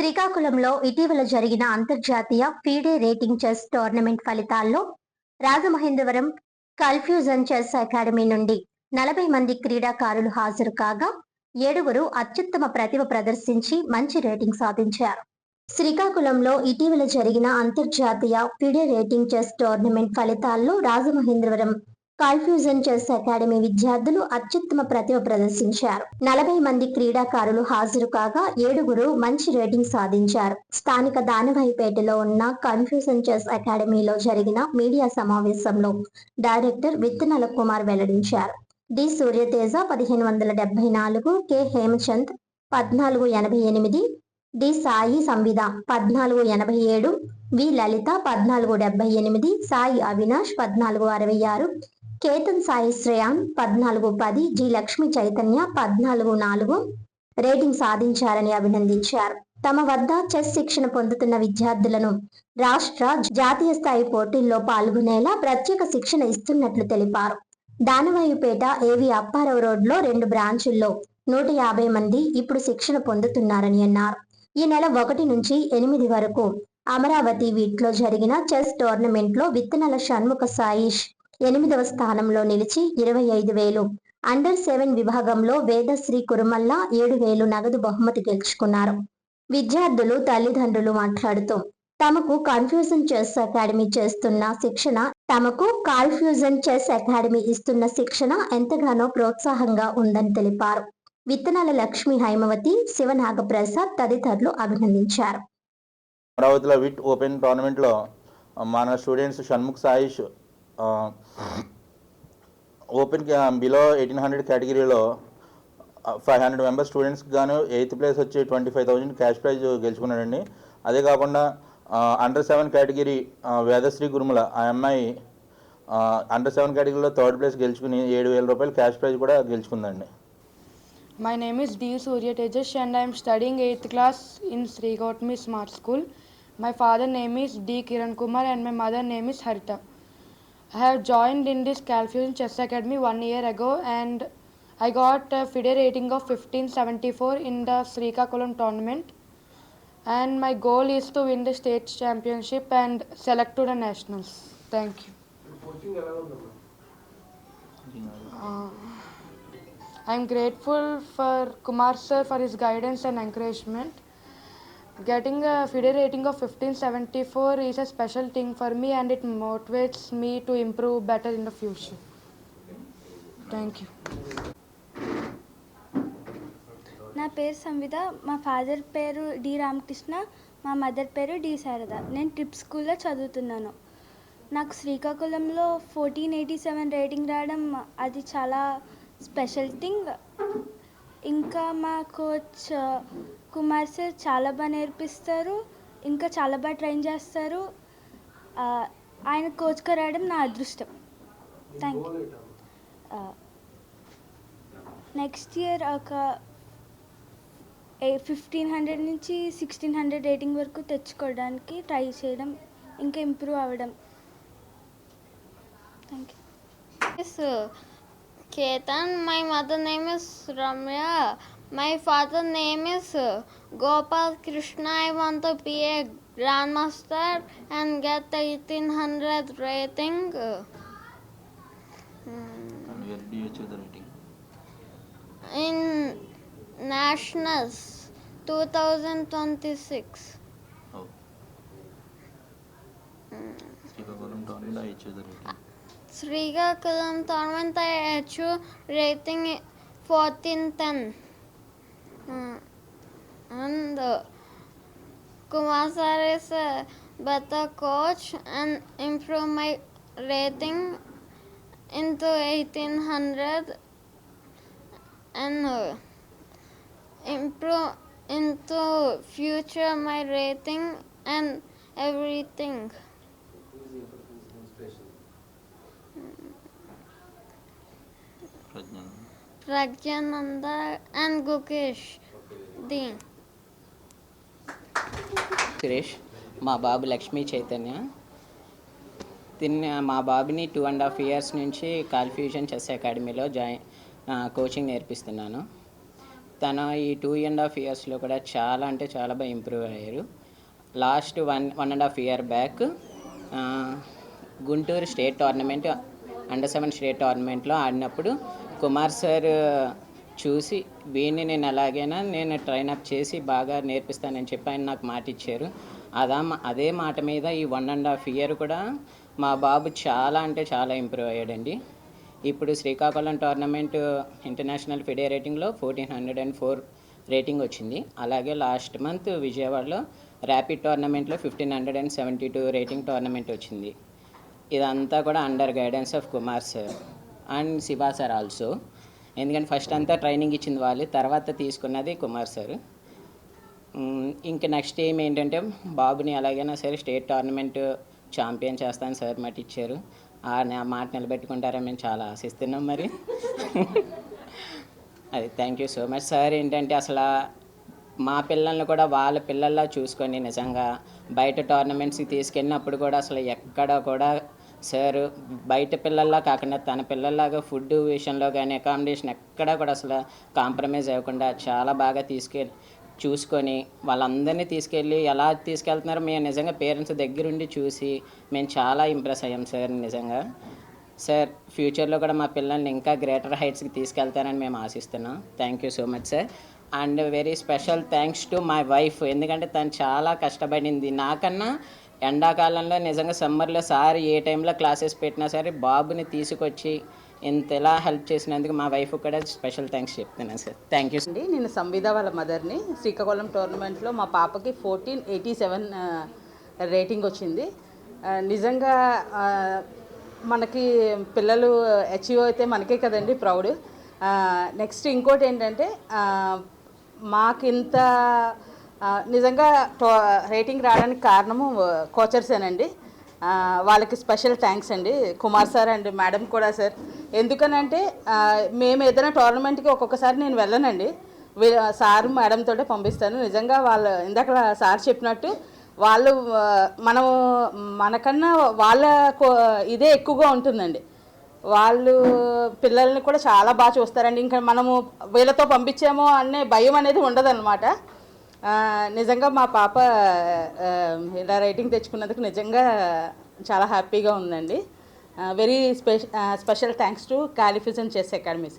శ్రీకాకుళంలో ఇటీవల జరిగిన అంతర్జాతీయ ఫీడే రేటింగ్ చెస్ టోర్నమెంట్ ఫలితాల్లో రాజమహేంద్రవరం కన్ఫ్యూజన్ చెస్ అకాడమీ నుండి 40 మంది క్రీడాకారులు హాజరు కాగా 7 అత్యుత్తమ ప్రతిభ ప్రదర్శించి మంచి రేటింగ్ సాధించారు. శ్రీకాకుళంలో ఇటీవల జరిగిన అంతర్జాతీయ ఫిడే రేటింగ్ చెస్ టోర్నమెంట్ ఫలితాల్లో రాజమహేంద్రవరం కన్ఫ్యూజన్ చెస్ అకాడమీ విద్యార్థులు అత్యుత్తమ ప్రతిభ ప్రదర్శించారు. 40 మంది క్రీడాకారులు హాజరు కాగా 7 మంచి రేటింగ్ సాధించారు. స్థానిక దానవాయిపేటలో ఉన్న కన్ఫ్యూజన్ చెస్ అకాడమీలో జరిగిన మీడియా సమావేశంలో డైరెక్టర్ విత్తనాల కుమార్ వెల్లడించారు. D Suryateja 1574, K Hemachand 1488, D Sai Samvidha 1487, V Lalitha 1478, Sai Avinash 1466, Ketan Sai Shreyan 1410, G Lakshmi Chaitanya 1404 rating సాధించారని అభినందించారు. తమ వద్ద చెస్ శిక్షణ పొందుతున్న విద్యార్థులను రాష్ట్ర, జాతీయ స్థాయి పోటీల్లో పాల్గొనేలా ప్రత్యేక శిక్షణ ఇస్తున్నట్లు తెలిపారు. దానవాయుపేట ఏవి అప్పారావు రోడ్లో 2 బ్రాంచుల్లో 150 మంది ఇప్పుడు శిక్షణ పొందుతున్నారని అన్నారు. ఈ నెల 1 నుంచి 8 వరకు అమరావతి వీట్లో జరిగిన చెస్ టోర్నమెంట్లో విత్తనాల షణ్ముఖ సాయిష్ 8వ స్థానంలో నిలిచి 25,000, అండర్-7 విభాగంలో వేదశ్రీ కురుమల్ల 7,000 నగదు బహుమతి గెలుచుకున్నారు. విద్యార్థులు తల్లిదండ్రులు మాట్లాడుతూ తమకు కన్ఫ్యూజన్ చెస్ అకాడమీ ఇస్తున్న శిక్షణ ఎంతగానో ప్రోత్సాహంగా ఉందని తెలిపారు. విత్తనాల లక్ష్మి హైమవతి, శివనాగప్రసాద్ తదితరులు అభినందించారు. అమరావతిలో విట్ ఓపెన్ టోర్నమెంట్లో మన students Shanmukh Saish open below 1800 కేటగిరీలో 500 మెంబర్స్ స్టూడెంట్స్కి గాను 8th ప్లేస్ వచ్చి 25,000 క్యాష్ ప్రైజ్ గెలుచుకున్నాడండి. అదే కాకుండా అండర్-7 కేటగిరీ వేదశ్రీ గురుమల ఆ అమ్మాయి అండర్-7 కేటగిరీలో 3rd ప్లేస్ గెలుచుకుని 7,000 రూపాయలు క్యాష్ ప్రైజ్ కూడా గెలుచుకుందండి. My name is D. Surya Tejas and I am studying 8th class in Sri Gautami Smart School. My father name is D. Kiran Kumar and my mother name is Harita. I have joined in this Confusion Chess Academy 1 year ago and I got a FIDE rating of 1574 in the Srikakulam tournament, and my goal is to win the state championship and select to the nationals. Thank you. I am grateful for Kumar sir for his guidance and encouragement. Getting a FIDE rating of 1574 is a special thing for me and it motivates me to improve better in the future. Thank you. నా పేరు సంవిధ, మా father పేరు D Ramakrishna, మా mother పేరు D Sharada. నేను trip స్కూల్లో చదువుతున్నాను. నాకు శ్రీకాకుళంలో 1487 రేటింగ్ రావడం అది చాలా స్పెషల్ థింగ్. ఇంకా మా కోచ్ కుమార్ సార్ చాలా బాగా నేర్పిస్తారు, ఇంకా చాలా బాగా ట్రైన్ చేస్తారు. ఆయన కోచ్గా రావడం నా అదృష్టం. Thank you. నెక్స్ట్ ఇయర్ ఒక 1500 నుంచి 1600 రేటింగ్ వరకు తెచ్చుకోవడానికి ట్రై చేయడం, ఇంకా ఇంప్రూవ్ అవ్వడం. Thank you. Ketan, my mother name is Ramya, my father name is Gopal Krishna. I want to be a grandmaster and get the 1800 rating. Where do you achieve the rating? In nationals 2026. Oh. Srikakulam tournament I achieved the rating. Srikakulam tournament I achieved rating 1410. And Kumar sir is a better coach and improve my rating into 1800 and improve into future my rating and everything. Pragyananda and Gukesh Dean. Suresh, మా బాబు లక్ష్మీ చైతన్య. మా బాబుని 2.5 years నుంచి confusion chess అకాడమీలో coaching నేర్పిస్తున్నాను. తన ఈ 2.5 ఇయర్స్లో కూడా చాలా అంటే చాలా బాగా ఇంప్రూవ్ అయ్యారు. Last 1.5 year back Guntur state tournament under 7 state టోర్నమెంట్లో ఆడినప్పుడు కుమార్ సార్ చూసి వీడిని నేను ఎలాగైనా నేను ట్రైనప్ చేసి బాగా నేర్పిస్తానని చెప్పి ఆయన నాకు మాట ఇచ్చారు. అదే మాట మీద ఈ 1.5 ఇయర్ కూడా మా బాబు చాలా అంటే చాలా ఇంప్రూవ్ అయ్యాడండి. ఇప్పుడు శ్రీకాకుళం టోర్నమెంట్ ఇంటర్నేషనల్ ఫిడే రేటింగ్లో 1404 రేటింగ్ వచ్చింది. అలాగే లాస్ట్ మంత్ విజయవాడలో ర్యాపిడ్ టోర్నమెంట్లో 1572 రేటింగ్ టోర్నమెంట్ వచ్చింది. ఇదంతా కూడా under guidance of Kumar sir and Shiva sir also. ఎందుకంటే ఫస్ట్ అంతా ట్రైనింగ్ ఇచ్చింది వాళ్ళు, తర్వాత తీసుకున్నది కుమార్ సార్. ఇంక నెక్స్ట్ ఏం ఏంటంటే బాబుని ఎలాగైనా సరే స్టేట్ టోర్నమెంట్ ఛాంపియన్ చేస్తాను సార్ మాట ఇచ్చారు. ఆ మాట నిలబెట్టుకుంటారని మేము చాలా ఆశిస్తున్నాం. మరి అది thank you so much sir. ఏంటంటే అసలు మా పిల్లల్ని కూడా వాళ్ళ పిల్లల్లా చూసుకొని నిజంగా బయట టోర్నమెంట్స్కి తీసుకెళ్ళినప్పుడు కూడా అసలు ఎక్కడ కూడా సార్ బయట పిల్లల్లా కాకుండా తన పిల్లల్లాగా ఫుడ్ విషయంలో కానీ అకామిడేషన్ ఎక్కడా కూడా అసలు కాంప్రమైజ్ అవ్వకుండా చాలా బాగా చూసుకొని వాళ్ళందరినీ తీసుకెళ్ళి ఎలా తీసుకెళ్తున్నారో మేము నిజంగా పేరెంట్స్ దగ్గరుండి చూసి మేము చాలా ఇంప్రెస్ అయ్యాం సార్. నిజంగా సార్ ఫ్యూచర్లో కూడా మా పిల్లల్ని ఇంకా గ్రేటర్ హైట్స్కి తీసుకెళ్తారని మేము ఆశిస్తున్నాం. Thank you so much sir. And very special thanks to my wife. ఎందుకంటే తను చాలా కష్టపడింది నాకన్నా. ఎండాకాలంలో నిజంగా సమ్మర్లో సార్ ఏ టైంలో క్లాసెస్ పెట్టినా సరే బాబుని తీసుకొచ్చి ఇంతలా హెల్ప్ చేసినందుకు మా వైఫ్ కూడా స్పెషల్ థ్యాంక్స్ చెప్తున్నాను సార్. థ్యాంక్ యూ అండి. నేను సంవిధ వాళ్ళ మదర్ని. శ్రీకాకుళం టోర్నమెంట్లో మా పాపకి 1487 రేటింగ్ వచ్చింది. నిజంగా మనకి పిల్లలు అచీవ్ అయితే మనకే కదండి ప్రౌడ్. నెక్స్ట్ ఇంకోటి ఏంటంటే మాకింత నిజంగా రేటింగ్ రావడానికి కారణము కోచర్సేనండి. వాళ్ళకి స్పెషల్ థ్యాంక్స్ అండి, కుమార్ సార్ అండ్ మేడం కూడా సార్. ఎందుకనంటే మేము ఏదైనా టోర్నమెంట్కి ఒక్కొక్కసారి నేను వెళ్ళనండి, సార్ మేడంతోటే పంపిస్తాను. నిజంగా వాళ్ళు ఇందాక సార్ చెప్పినట్టు వాళ్ళు మనకన్నా వాళ్ళ ఇదే ఎక్కువగా ఉంటుందండి. వాళ్ళు పిల్లల్ని కూడా చాలా బాగా చూస్తారండి. ఇంకా మనము వీళ్ళతో పంపించామో అనే భయం అనేది ఉండదన్నమాట. నిజంగా మా పాప ఇలా రేటింగ్ తెచ్చుకున్నందుకు నిజంగా చాలా హ్యాపీగా ఉందండి. వెరీ స్పెషల్ థ్యాంక్స్ టు కాలిఫిజన్ చెస్ అకాడమీ.